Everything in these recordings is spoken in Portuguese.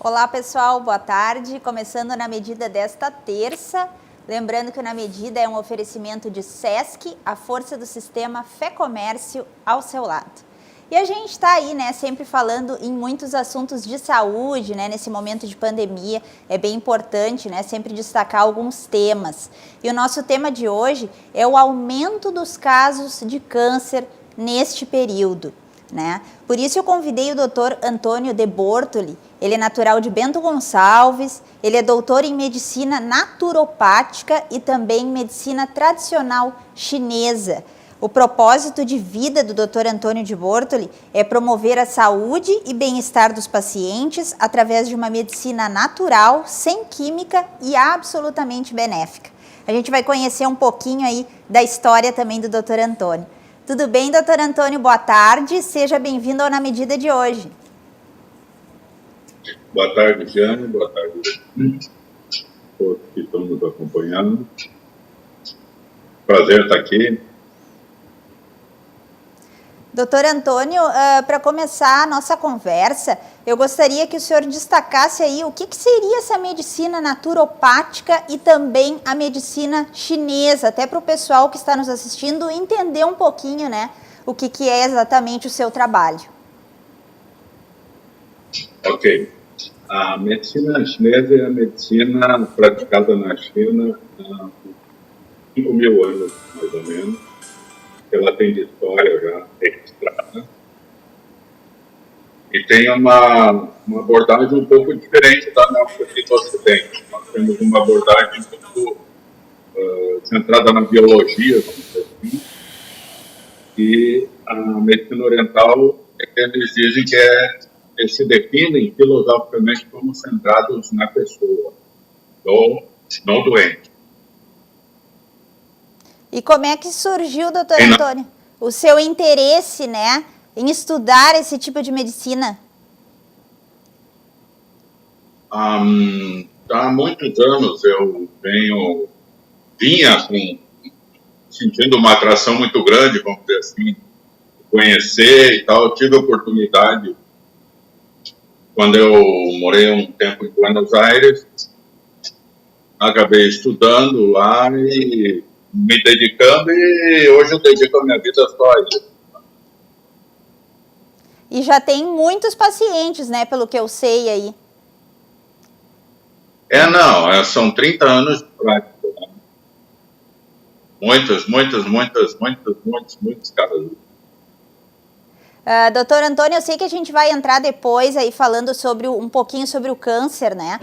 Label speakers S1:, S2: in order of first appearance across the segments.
S1: Olá pessoal, boa tarde. Começando Na Medida desta terça. Lembrando que o Na Medida é um oferecimento de SESC, a força do sistema Fé Comércio ao seu lado. E a gente está aí, né, sempre falando em muitos assuntos de saúde, né, nesse momento de pandemia. É bem importante, né, sempre destacar alguns temas. E o nosso tema de hoje é o aumento dos casos de câncer neste período, né? Por isso eu convidei o Dr. Antônio de Bortoli. Ele é natural de Bento Gonçalves, ele é doutor em medicina naturopática e também em medicina tradicional chinesa. O propósito de vida do Dr. Antônio de Bortoli é promover a saúde e bem-estar dos pacientes através de uma medicina natural, sem química e absolutamente benéfica. A gente vai conhecer um pouquinho aí da história também do Dr. Antônio. Tudo bem, doutor Antônio? Boa tarde. Seja bem-vindo ao Na Medida de hoje.
S2: Boa tarde, Jane. Boa tarde, todos que estão nos acompanhando. Prazer estar aqui.
S1: Doutor Antônio, para começar a nossa conversa, eu gostaria que o senhor destacasse aí o que seria essa medicina naturopática e também a medicina chinesa, até para o pessoal que está nos assistindo entender um pouquinho, né, o que é exatamente o seu trabalho.
S2: Ok. A medicina chinesa é a medicina praticada na China há 5.000 anos, mais ou menos. Ela tem de história já registrada. E tem uma abordagem um pouco diferente da nossa aqui do Ocidente. Nós temos uma abordagem muito centrada na biologia, vamos dizer assim. E a medicina oriental, eles dizem que se definem filosoficamente como centrados na pessoa, no doente.
S1: E como é que surgiu, doutor Antônio, o seu interesse, né, em estudar esse tipo de medicina?
S2: Há muitos anos eu vinha assim, sentindo uma atração muito grande, vamos dizer assim, conhecer e tal. Eu tive a oportunidade, quando eu morei um tempo em Buenos Aires, acabei estudando lá e me dedicando, e hoje eu dedico a minha vida só a isso.
S1: E já tem muitos pacientes, né, pelo que eu sei aí.
S2: São 30 anos de prática. Né? Muitos casos.
S1: Doutor Antônio, eu sei que a gente vai entrar depois aí falando um pouquinho sobre o câncer, né?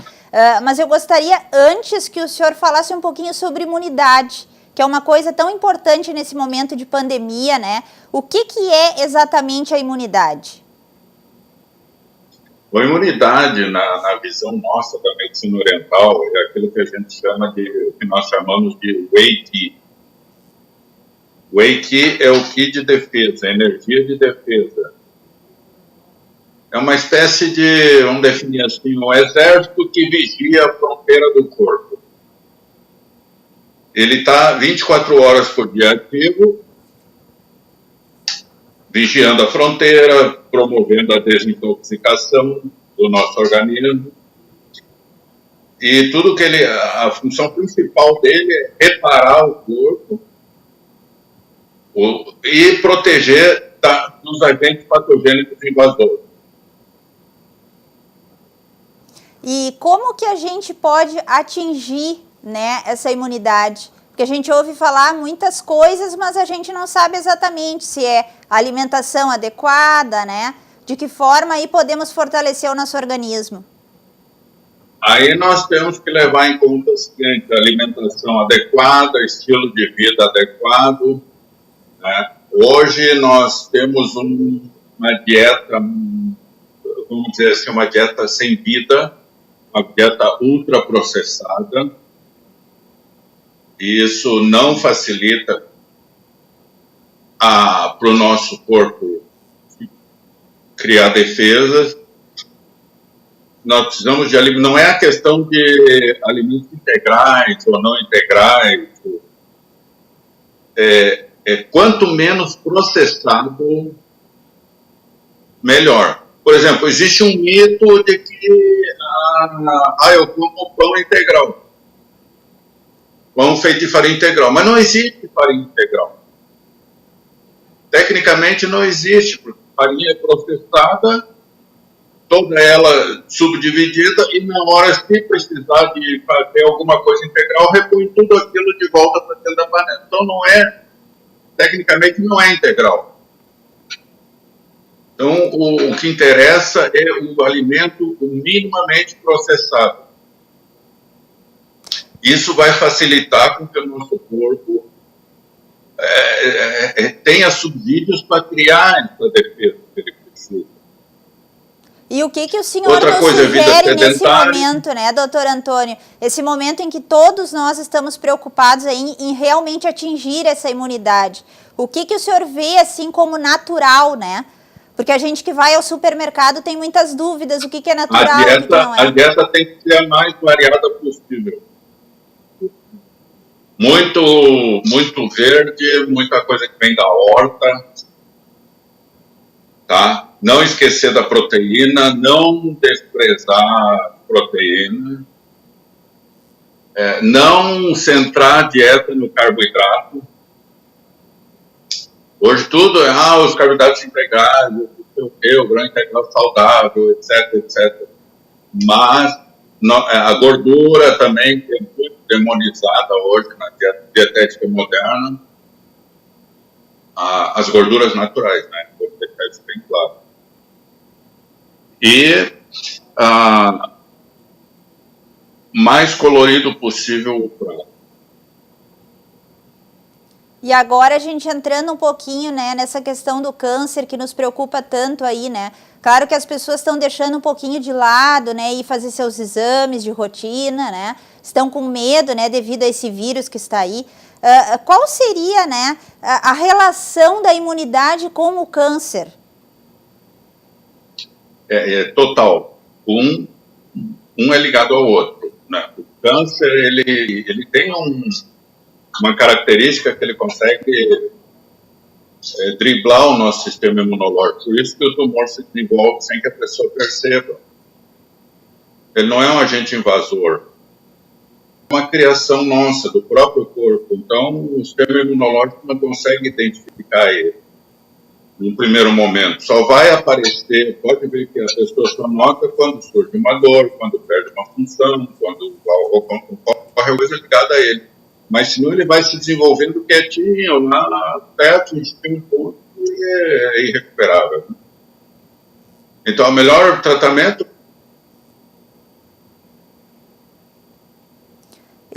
S1: Mas eu gostaria antes que o senhor falasse um pouquinho sobre imunidade, que é uma coisa tão importante nesse momento de pandemia, né? O que é exatamente a imunidade?
S2: A imunidade, na visão nossa da medicina oriental, é aquilo que a gente chama que nós chamamos de Wei Qi. Wei Qi é o Qi de defesa, a energia de defesa. É uma espécie de, vamos definir assim, um exército que vigia a fronteira do corpo. Ele está 24 horas por dia ativo, vigiando a fronteira, promovendo a desintoxicação do nosso organismo. E tudo que a função principal dele é reparar o corpo e proteger dos agentes patogênicos invasores.
S1: E como que a gente pode atingir, né, essa imunidade? Porque a gente ouve falar muitas coisas, mas a gente não sabe exatamente se é alimentação adequada, né? De que forma aí podemos fortalecer o nosso organismo?
S2: Aí nós temos que levar em conta o seguinte: alimentação adequada, estilo de vida adequado. Né? Hoje nós temos uma dieta, vamos dizer assim, uma dieta sem vida, uma dieta ultraprocessada. Isso não facilita para o nosso corpo criar defesas. Nós precisamos de alimentos. Não é a questão de alimentos integrais ou não integrais. Quanto menos processado, melhor. Por exemplo, existe um mito de que eu como pão integral. Pão feito de farinha integral. Mas não existe farinha integral. Tecnicamente não existe, porque farinha é processada, toda ela subdividida, e na hora, se precisar de fazer alguma coisa integral, repõe tudo aquilo de volta para dentro da panela. Então tecnicamente não é integral. Então, o que interessa é o alimento minimamente processado. Isso vai facilitar com que o nosso corpo tenha subsídios para criar essa defesa que ele precisa.
S1: E o que o senhor nos sugere nesse momento, né, doutor Antônio? Esse momento em que todos nós estamos preocupados em realmente atingir essa imunidade. O que o senhor vê assim como natural, né? Porque a gente que vai ao supermercado tem muitas dúvidas, o que é natural, o que não é.
S2: A dieta tem que ser a mais variada possível. Muito verde, muita coisa que vem da horta, tá? Não esquecer da proteína, não desprezar a proteína, não centrar a dieta no carboidrato. Hoje tudo os carboidratos integrais, o grão integral saudável, etc. Mas a gordura também, que é muito demonizada hoje na dietética moderna, as gorduras naturais, né? Vou deixar isso bem claro. E mais colorido possível o prato.
S1: E agora a gente entrando um pouquinho, né, nessa questão do câncer que nos preocupa tanto aí, né? Claro que as pessoas estão deixando um pouquinho de lado, né, e fazer seus exames de rotina, né? Estão com medo, né, devido a esse vírus que está aí. Qual seria, né, a relação da imunidade com o câncer?
S2: Total. Um é ligado ao outro, né? O câncer, ele tem uma característica que ele consegue driblar o nosso sistema imunológico. Por isso que o tumor se desenvolve sem que a pessoa perceba. Ele não é um agente invasor. É uma criação nossa, do próprio corpo. Então, o sistema imunológico não consegue identificar ele no primeiro momento. Só vai aparecer, pode ver que a pessoa só nota quando surge uma dor, quando perde uma função, quando ocorre coisa ligada a ele. Mas senão ele vai se desenvolvendo quietinho, lá até atingir um ponto que é irrecuperável. Então, o melhor tratamento...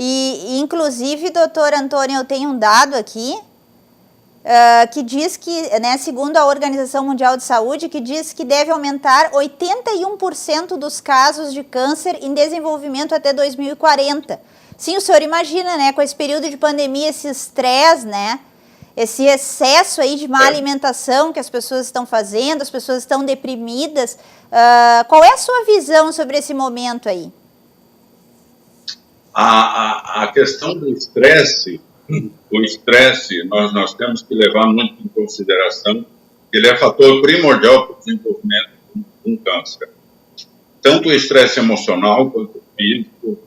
S1: E inclusive, doutor Antônio, eu tenho um dado aqui, que diz que, né, segundo a Organização Mundial de Saúde, que diz que deve aumentar 81% dos casos de câncer em desenvolvimento até 2040. Sim, o senhor imagina, né, com esse período de pandemia, esse estresse, né, esse excesso aí de má alimentação que as pessoas estão fazendo, as pessoas estão deprimidas. Qual é a sua visão sobre esse momento aí?
S2: A questão do estresse, nós temos que levar muito em consideração que ele é fator primordial para o desenvolvimento de um câncer. Tanto o estresse emocional quanto o físico,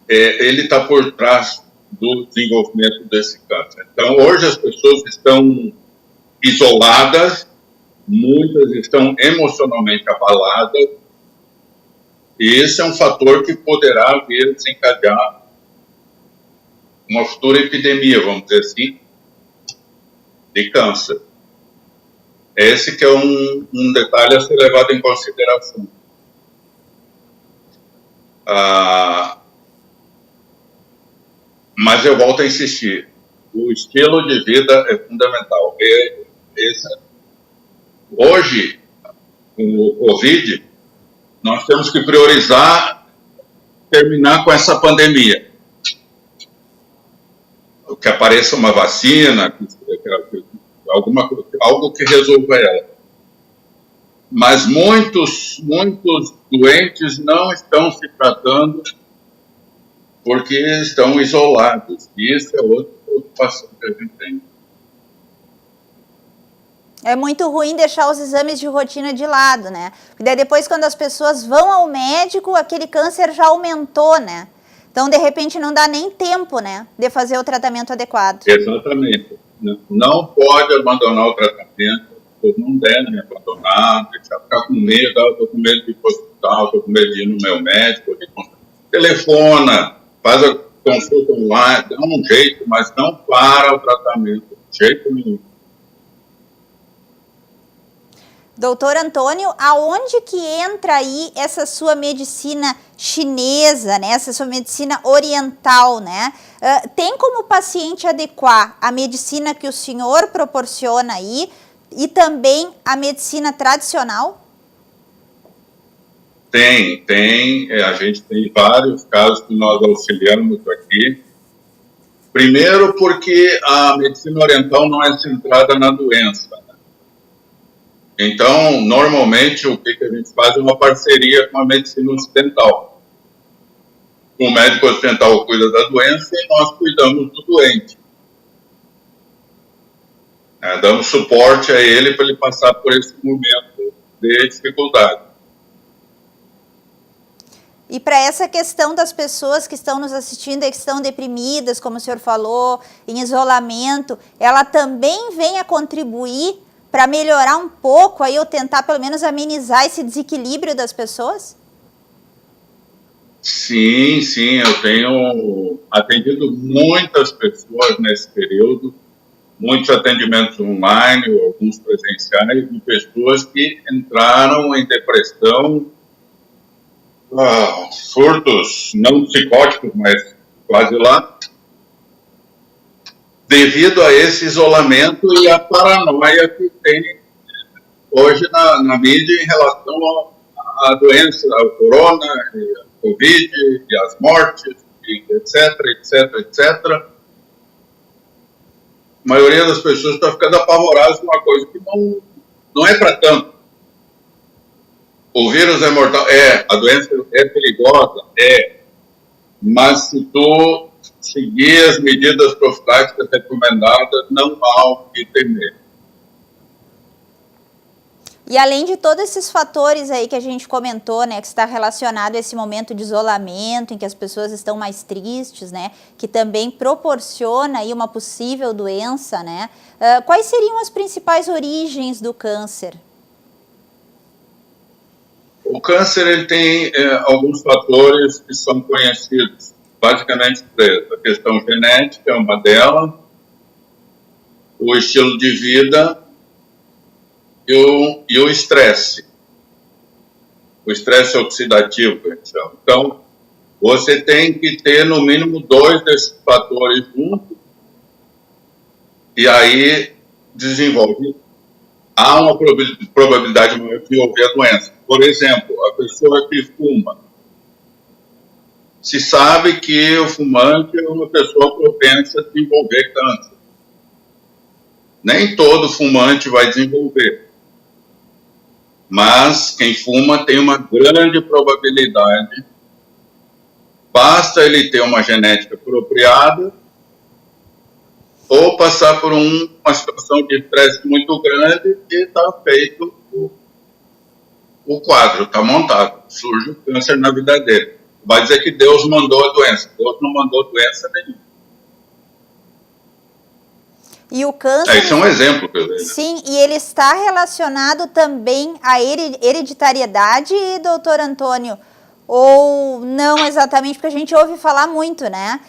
S2: ele está por trás do desenvolvimento desse câncer. Então, hoje as pessoas estão isoladas, muitas estão emocionalmente abaladas, e esse é um fator que poderá vir a desencadear uma futura epidemia, vamos dizer assim, de câncer. Esse que é um detalhe a ser levado em consideração. Mas eu volto a insistir, o estilo de vida é fundamental. Hoje, com o Covid, nós temos que priorizar terminar com essa pandemia. Que apareça uma vacina, algo que resolva ela. Mas muitos doentes não estão se tratando porque estão isolados. E isso é outra preocupação que a gente tem.
S1: É muito ruim deixar os exames de rotina de lado, né? Porque daí depois, quando as pessoas vão ao médico, aquele câncer já aumentou, né? Então, de repente, não dá nem tempo, né, de fazer o tratamento adequado.
S2: Exatamente. Não pode abandonar o tratamento, não deve abandonar, deixar ficar com medo, estou com medo de ir para o hospital, estou com medo de ir no meu médico, telefona, faz a consulta online, dá um jeito, mas não para o tratamento, de jeito nenhum.
S1: Doutor Antônio, aonde que entra aí essa sua medicina chinesa, né? Essa sua medicina oriental, né? Tem como o paciente adequar a medicina que o senhor proporciona aí e também a medicina tradicional?
S2: Tem. A gente tem vários casos que nós auxiliamos aqui. Primeiro porque a medicina oriental não é centrada na doença. Então, normalmente, o que a gente faz é uma parceria com a medicina ocidental. O médico ocidental cuida da doença e nós cuidamos do doente. Damos suporte a ele para ele passar por esse momento de dificuldade.
S1: E para essa questão das pessoas que estão nos assistindo e que estão deprimidas, como o senhor falou, em isolamento, ela também vem a contribuir para melhorar um pouco aí, ou tentar pelo menos amenizar esse desequilíbrio das pessoas?
S2: Sim, eu tenho atendido muitas pessoas nesse período, muitos atendimentos online, alguns presenciais, de pessoas que entraram em depressão, surtos não psicóticos, mas quase lá, devido a esse isolamento e a paranoia que tem hoje na mídia em relação à doença, ao corona, a Covid, e as mortes, e etc. A maioria das pessoas está ficando apavorada com uma coisa que não é para tanto. O vírus é mortal? A doença é perigosa? Mas se tu seguir as medidas profiláticas recomendadas, não há o que temer.
S1: E além de todos esses fatores aí que a gente comentou, né, que está relacionado a esse momento de isolamento, em que as pessoas estão mais tristes, né, que também proporciona aí uma possível doença, né, quais seriam as principais origens do câncer?
S2: O câncer ele tem alguns fatores que são conhecidos, basicamente três. A questão genética é uma delas, o estilo de vida e o estresse. O estresse oxidativo, que a gente chama. Então, você tem que ter no mínimo 2 desses fatores juntos e aí desenvolve. Há uma probabilidade maior de desenvolver a doença. Por exemplo, a pessoa que fuma. Se sabe que o fumante é uma pessoa propensa a desenvolver câncer. Nem todo fumante vai desenvolver. Mas quem fuma tem uma grande probabilidade. Basta ele ter uma genética apropriada ou passar por uma situação de estresse muito grande e está feito o quadro, está montado. Surge o câncer na vida dele. Vai dizer que Deus mandou a doença. Deus não mandou doença nenhuma.
S1: E o câncer...
S2: Isso é um exemplo.
S1: Sim, e ele está relacionado também à hereditariedade, doutor Antônio? Ou não exatamente, porque a gente ouve falar muito, né?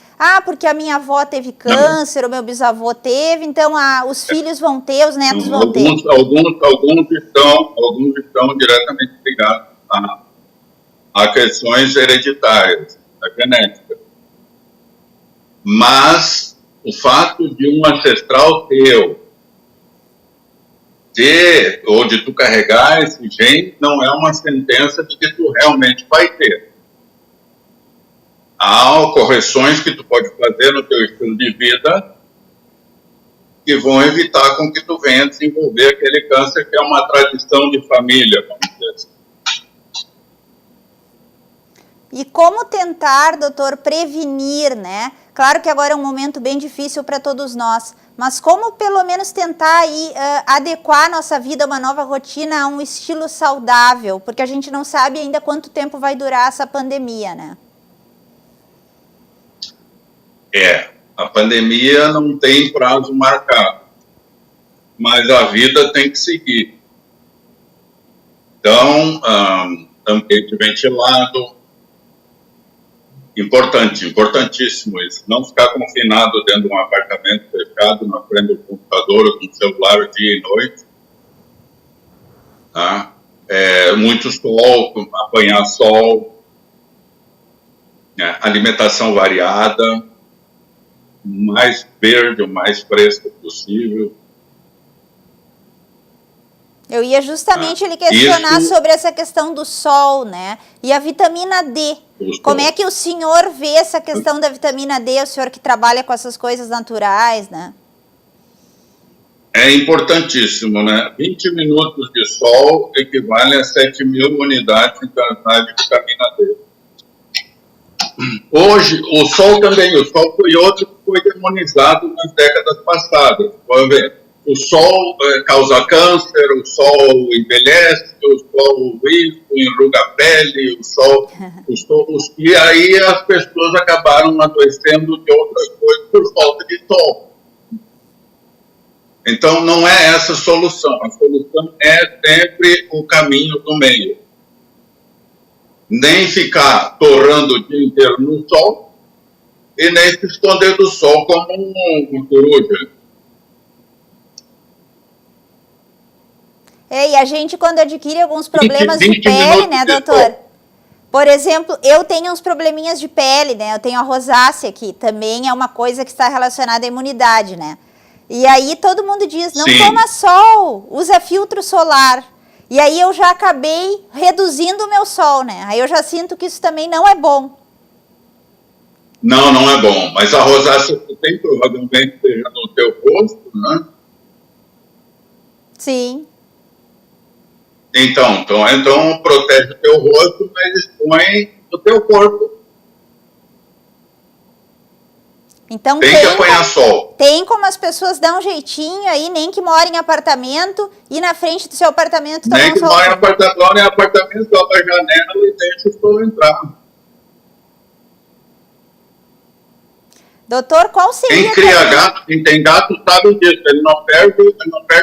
S1: Porque a minha avó teve câncer, o meu bisavô teve, então os filhos vão ter, os netos vão ter.
S2: Alguns estão diretamente ligados a questões hereditárias, da genética. Mas o fato de um ancestral teu ou de tu carregar esse gene não é uma sentença de que tu realmente vai ter. Há correções que tu pode fazer no teu estilo de vida que vão evitar com que tu venha desenvolver aquele câncer que é uma tradição de família, vamos dizer assim.
S1: E como tentar, doutor, prevenir, né? Claro que agora é um momento bem difícil para todos nós, mas como pelo menos tentar aí adequar a nossa vida a uma nova rotina, a um estilo saudável, porque a gente não sabe ainda quanto tempo vai durar essa pandemia, né?
S2: A pandemia não tem prazo marcado, mas a vida tem que seguir. Então, ambiente ventilado, importantíssimo isso. Não ficar confinado dentro de um apartamento fechado, na frente do computador ou com o celular dia e noite. Tá? Muito sol, apanhar sol, alimentação variada, o mais verde, o mais fresco possível.
S1: Eu ia justamente lhe questionar sobre essa questão do sol, né? E a vitamina D. Como é que o senhor vê essa questão da vitamina D, o senhor que trabalha com essas coisas naturais, né?
S2: É importantíssimo, né? 20 minutos de sol equivalem a 7.000 unidades internacionais de vitamina D. Hoje, o sol foi outro que foi demonizado nas décadas passadas. Pode ver. O sol causa câncer, o sol envelhece, o sol enruga a pele, e aí as pessoas acabaram adoecendo de outras coisas por falta de sol. Então, não é essa a solução. A solução é sempre o caminho do meio. Nem ficar torrando o dia inteiro no sol e nem se esconder do sol como uma coruja.
S1: E a gente, quando adquire alguns problemas de pele, né, doutor? Por exemplo, eu tenho uns probleminhas de pele, né? Eu tenho a rosácea, que também é uma coisa que está relacionada à imunidade, né? E aí todo mundo diz, não toma sol, usa filtro solar. E aí eu já acabei reduzindo o meu sol, né? Aí eu já sinto que isso também não é bom.
S2: Não é bom. Mas a rosácea tem provavelmente no teu rosto, né?
S1: Sim.
S2: Então protege o teu rosto, mas expõe o teu corpo.
S1: Então
S2: tem que apanhar sol.
S1: Tem como as pessoas dar um jeitinho aí, nem que morem em apartamento, e na frente do seu apartamento tomar
S2: nem que
S1: sol.
S2: Mora em apartamento, abre a janela e deixa o sol entrar.
S1: Doutor, qual seria...
S2: Quem cria gato, quem tem gato sabe disso, ele não perde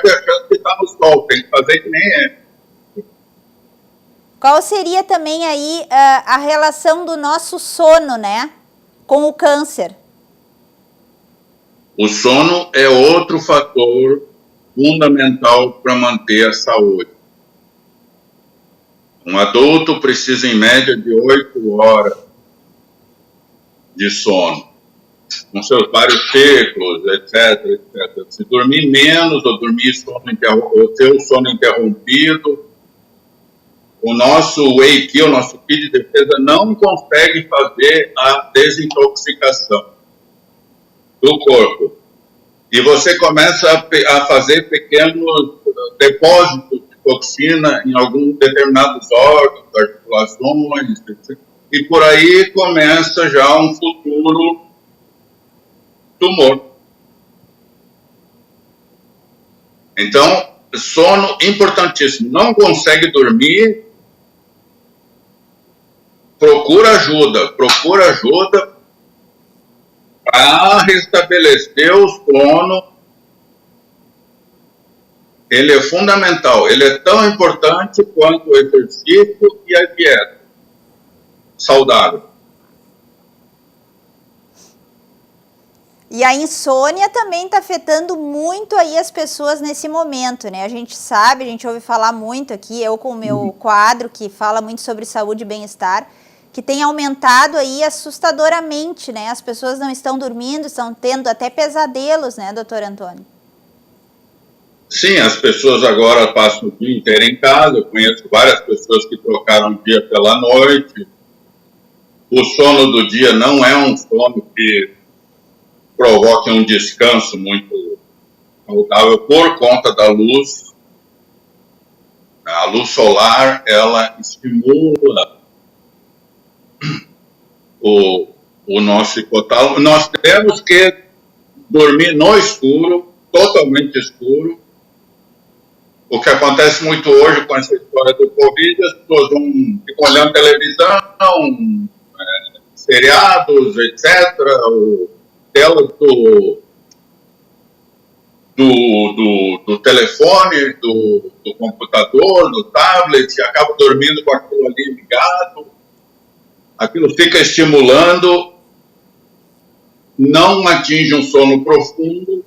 S2: a chance de estar no sol, tem que fazer que nem é.
S1: Qual seria também aí a relação do nosso sono, né, com o câncer?
S2: O sono é outro fator fundamental para manter a saúde. Um adulto precisa, em média, de 8 horas de sono, com seus vários ciclos, etc. Se dormir menos ou ter o sono interrompido, o nosso whey, o nosso kit de defesa, não consegue fazer a desintoxicação do corpo. E você começa a fazer pequenos depósitos de toxina em alguns determinados órgãos, articulações, e por aí começa já um futuro tumor. Então, sono importantíssimo. Não consegue dormir, procura ajuda para restabelecer o sono. Ele é fundamental, ele é tão importante quanto o exercício e a dieta saudável.
S1: E a insônia também está afetando muito aí as pessoas nesse momento, né? A gente sabe, a gente ouve falar muito aqui, eu com o meu quadro que fala muito sobre saúde e bem-estar, que tem aumentado aí assustadoramente, né? As pessoas não estão dormindo, estão tendo até pesadelos, né, doutor Antônio?
S2: Sim, as pessoas agora passam o dia inteiro em casa, eu conheço várias pessoas que trocaram o dia pela noite. O sono do dia não é um sono que provoque um descanso muito saudável por conta da luz. A luz solar, ela estimula o nosso hipotálamo. Nós temos que dormir no escuro, totalmente escuro. O que acontece muito hoje com essa história do Covid, as pessoas ficam olhando televisão, seriados, etc., telas do telefone, do computador, do tablet, e acaba dormindo com aquilo ali ligado. Aquilo fica estimulando, não atinge um sono profundo,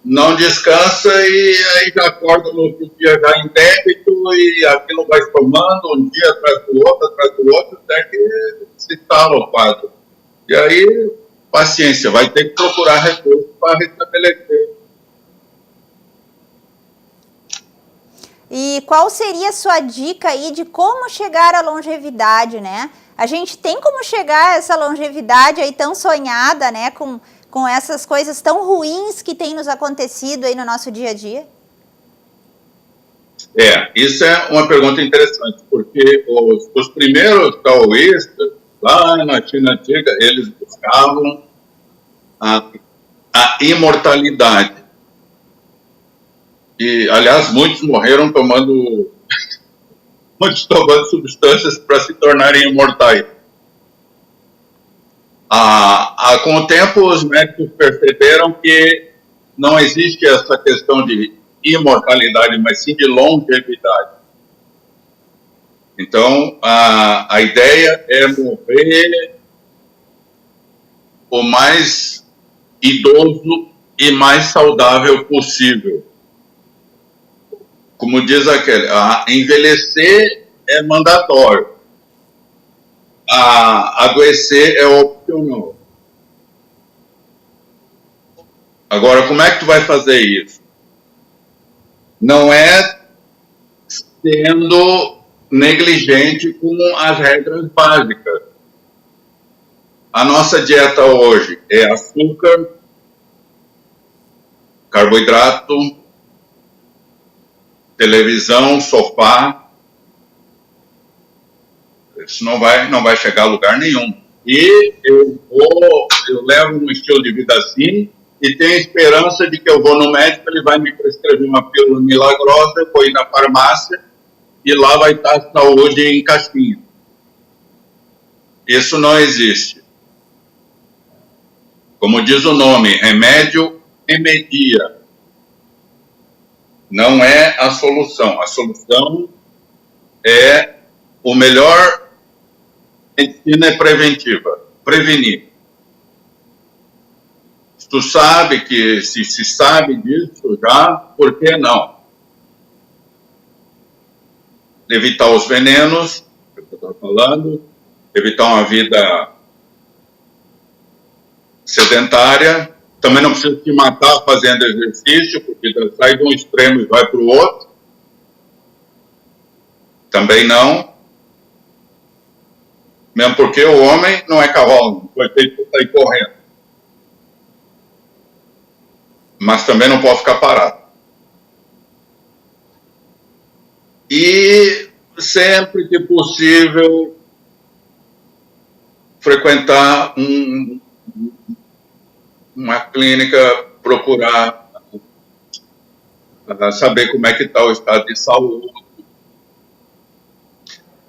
S2: não descansa e aí já acorda no outro dia já em débito e aquilo vai tomando um dia atrás do outro, até que se instala o quadro. E aí, paciência, vai ter que procurar recursos para restabelecer.
S1: E qual seria a sua dica aí de como chegar à longevidade, né? A gente tem como chegar a essa longevidade aí tão sonhada, né? Com essas coisas tão ruins que têm nos acontecido aí no nosso dia a dia?
S2: Isso é uma pergunta interessante, porque os primeiros taoístas, lá na China antiga, eles buscavam a imortalidade. E, aliás, muitos morreram tomando substâncias para se tornarem imortais. Com o tempo, os médicos perceberam que não existe essa questão de imortalidade, mas sim de longevidade. Então, a ideia é morrer o mais idoso e mais saudável possível. Como diz aquele, envelhecer é mandatório. Adoecer é opcional. Agora, como é que tu vai fazer isso? Não é sendo negligente com as regras básicas. A nossa dieta hoje é açúcar, carboidrato, televisão, sofá. Isso não vai chegar a lugar nenhum. E eu levo um estilo de vida assim e tenho esperança de que eu vou no médico, ele vai me prescrever uma pílula milagrosa, eu vou ir na farmácia e lá vai estar a saúde em caixinha. Isso não existe. Como diz o nome, remédio remedia. Não é a solução. A solução é o melhor medicina é preventiva, prevenir. Se tu sabe que se sabe disso já, por que não? Evitar os venenos, que eu estou falando, evitar uma vida sedentária, também não precisa se matar fazendo exercício, porque sai de um extremo e vai para o outro. Também não. Mesmo porque o homem não é cavalo, não foi feito para sair correndo. Mas também não pode ficar parado. E sempre que possível frequentar uma clínica, procurar saber como é que está o estado de saúde,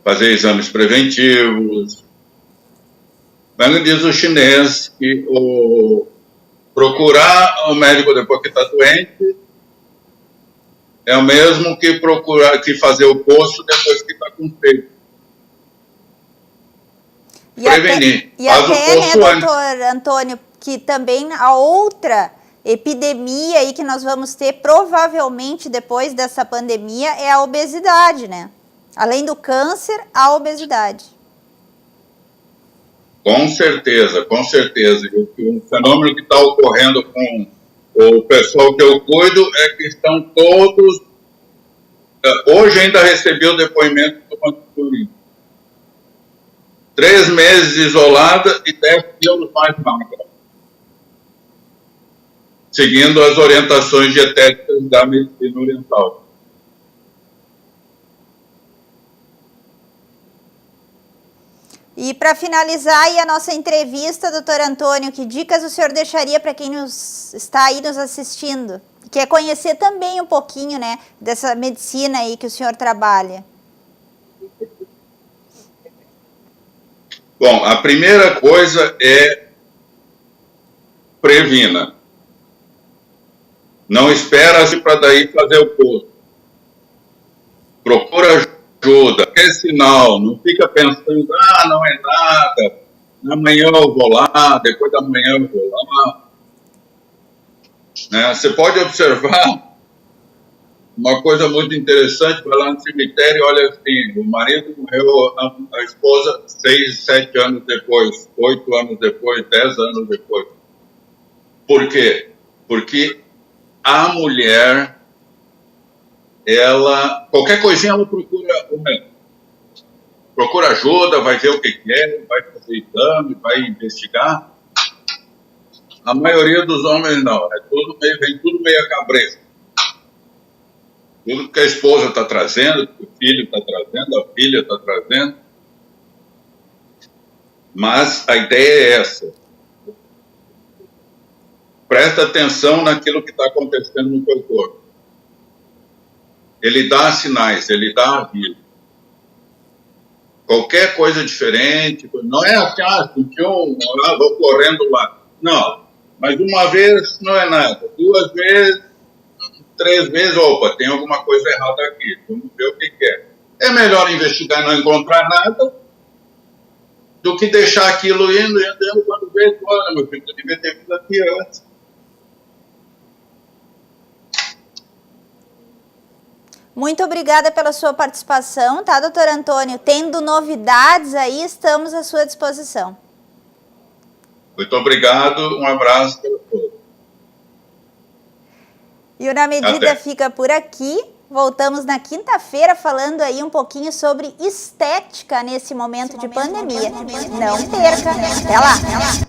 S2: fazer exames preventivos. Mas diz o chinês que procurar o médico depois que está doente é o mesmo que fazer o poço depois que está com febre. Prevenir.
S1: Faz o poço, né, doutor Antônio, que também a outra epidemia aí que nós vamos ter provavelmente depois dessa pandemia é a obesidade, né? Além do câncer, a obesidade.
S2: Com certeza, com certeza. O fenômeno que está ocorrendo com o pessoal que eu cuido é que estão todos... Hoje ainda recebi o depoimento do Panturim. 3 meses isolada e 10 quilos mais magra. Seguindo as orientações dietéticas da medicina oriental.
S1: E para finalizar aí a nossa entrevista, doutor Antônio, que dicas o senhor deixaria para quem está aí nos assistindo? Quer conhecer também um pouquinho, né, dessa medicina aí que o senhor trabalha?
S2: Bom, a primeira coisa é previna. Não espera-se para daí fazer o curso. Procura ajuda, quer sinal, não fica pensando, não é nada, amanhã eu vou lá, depois da manhã eu vou lá. Né? Você pode observar uma coisa muito interessante, vai lá no cemitério e olha assim, o marido morreu, a esposa 6, 7 anos depois, 8 anos depois, 10 anos depois. Por quê? Porque a mulher, qualquer coisinha ela procura o médico. Procura ajuda, vai ver o que é, vai fazer exame, vai investigar. A maioria dos homens não, vem tudo meio cabresto. Tudo que a esposa está trazendo, que o filho está trazendo, a filha está trazendo. Mas a ideia é essa. Presta atenção naquilo que está acontecendo no teu corpo. Ele dá sinais, ele dá aviso. Qualquer coisa diferente, não é assim, senti vou correndo lá. Não, mas uma vez não é nada. 2 vezes, 3 vezes, opa, tem alguma coisa errada aqui, vamos ver o que é. É melhor investigar e não encontrar nada do que deixar aquilo indo quando vê, olha, meu filho, eu devia ter vindo aqui antes.
S1: Muito obrigada pela sua participação, tá, doutor Antônio? Tendo novidades aí, estamos à sua disposição.
S2: Muito obrigado, um abraço para todos.
S1: E o Na Medida fica por aqui. Voltamos na quinta-feira falando aí um pouquinho sobre estética nesse momento de pandemia. Não perca! Até lá!